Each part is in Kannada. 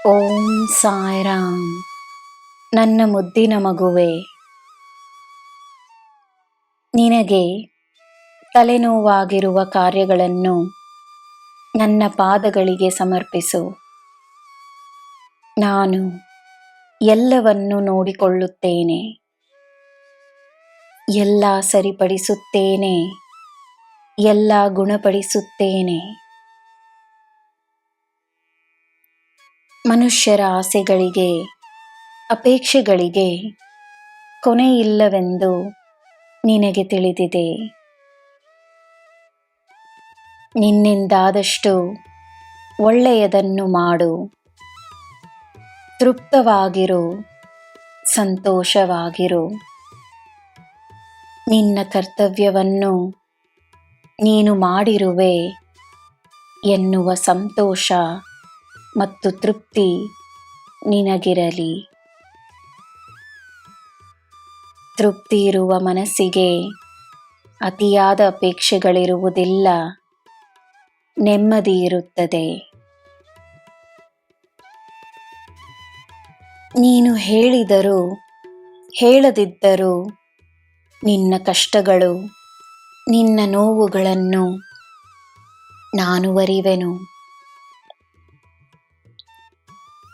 ಓಂ ಸಾಯಿರಾಮ್. ನನ್ನ ಮುದ್ದಿನ ಮಗುವೆ, ನಿನಗೆ ತಲೆನೋವಾಗಿರುವ ಕಾರ್ಯಗಳನ್ನು ನನ್ನ ಪಾದಗಳಿಗೆ ಸಮರ್ಪಿಸು. ನಾನು ಎಲ್ಲವನ್ನು ನೋಡಿಕೊಳ್ಳುತ್ತೇನೆ, ಎಲ್ಲ ಸರಿಪಡಿಸುತ್ತೇನೆ, ಎಲ್ಲ ಗುಣಪಡಿಸುತ್ತೇನೆ. ಮನುಷ್ಯರ ಆಸೆಗಳಿಗೆ, ಅಪೇಕ್ಷೆಗಳಿಗೆ ಕೊನೆಯಿಲ್ಲವೆಂದು ನಿನಗೆ ತಿಳಿದಿದೆ. ನಿನ್ನಿಂದಾದಷ್ಟು ಒಳ್ಳೆಯದನ್ನು ಮಾಡು. ತೃಪ್ತವಾಗಿರು, ಸಂತೋಷವಾಗಿರು. ನಿನ್ನ ಕರ್ತವ್ಯವನ್ನು ನೀನು ಮಾಡಿರುವೆ ಎನ್ನುವ ಸಂತೋಷ ಮತ್ತು ತೃಪ್ತಿ ನಿನಗಿರಲಿ. ತೃಪ್ತಿ ಇರುವ ಮನಸ್ಸಿಗೆ ಅತಿಯಾದ ಅಪೇಕ್ಷೆಗಳಿರುವುದಿಲ್ಲ, ನೆಮ್ಮದಿ ಇರುತ್ತದೆ. ನೀನು ಹೇಳಿದರೂ ಹೇಳದಿದ್ದರೂ ನಿನ್ನ ಕಷ್ಟಗಳು, ನಿನ್ನ ನೋವುಗಳನ್ನು ನಾನು ಅರಿವೆನು.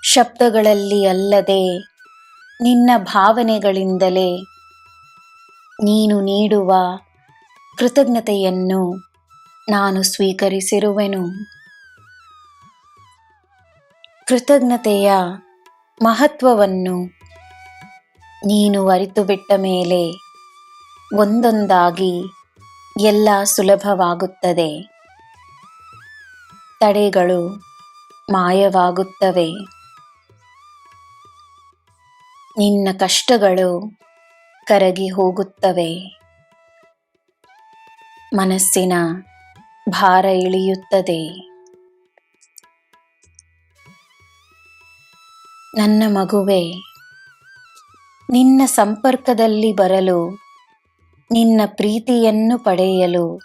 ಶಬ್ದಗಳಲ್ಲಿ ಅಲ್ಲದೆ ನಿನ್ನ ಭಾವನೆಗಳಿಂದಲೇ ನೀನು ನೀಡುವ ಕೃತಜ್ಞತೆಯನ್ನು ನಾನು ಸ್ವೀಕರಿಸಿರುವೆನು. ಕೃತಜ್ಞತೆಯ ಮಹತ್ವವನ್ನು ನೀನು ಅರಿತು ಬಿಟ್ಟ ಮೇಲೆ ಒಂದೊಂದಾಗಿ ಎಲ್ಲ ಸುಲಭವಾಗುತ್ತದೆ. ತಡೆಗಳು ಮಾಯವಾಗುತ್ತವೆ. ನಿನ್ನ ಕಷ್ಟಗಳು ಕರಗಿ ಹೋಗುತ್ತವೆ. ಮನಸ್ಸಿನ ಭಾರ ಇಳಿಯುತ್ತದೆ. ನನ್ನ ಮಗುವೆ, ನಿನ್ನ ಸಂಪರ್ಕದಲ್ಲಿ ಬರಲು, ನಿನ್ನ ಪ್ರೀತಿಯನ್ನು ಪಡೆಯಲು,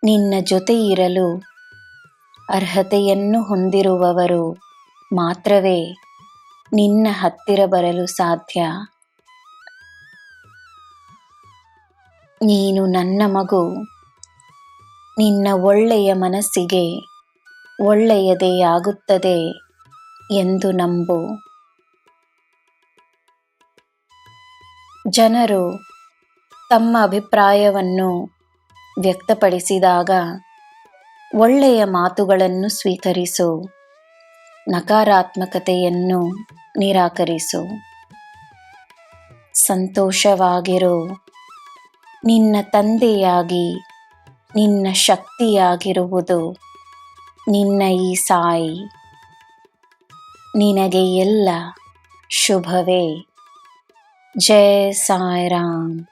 ನಿನ್ನ ಜೊತೆ ಇರಲು ಅರ್ಹತೆಯನ್ನು ಹೊಂದಿರುವವರು ಮಾತ್ರವೇ ನಿನ್ನ ಹತ್ತಿರ ಬರಲು ಸಾಧ್ಯ. ನೀನು ನನ್ನ ಮಗು. ನಿನ್ನ ಒಳ್ಳೆಯ ಮನಸ್ಸಿಗೆ ಒಳ್ಳೆಯದೇ ಆಗುತ್ತದೆ ಎಂದು ನಂಬು. ಜನರು ತಮ್ಮ ಅಭಿಪ್ರಾಯವನ್ನು ವ್ಯಕ್ತಪಡಿಸಿದಾಗ ಒಳ್ಳೆಯ ಮಾತುಗಳನ್ನು ಸ್ವೀಕರಿಸು, ನಕಾರಾತ್ಮಕತೆಯನ್ನು ನಿರಾಕರಿಸು. ಸಂತೋಷವಾಗಿರು. ನಿನ್ನ ತಂದೆಯಾಗಿ, ನಿನ್ನ ಶಕ್ತಿಯಾಗಿರುವುದು ನಿನ್ನ ಈ ಸಾಯಿ. ನಿನಗೆ ಎಲ್ಲ ಶುಭವೇ. ಜೈ ಸಾಯಿರಾಮ್.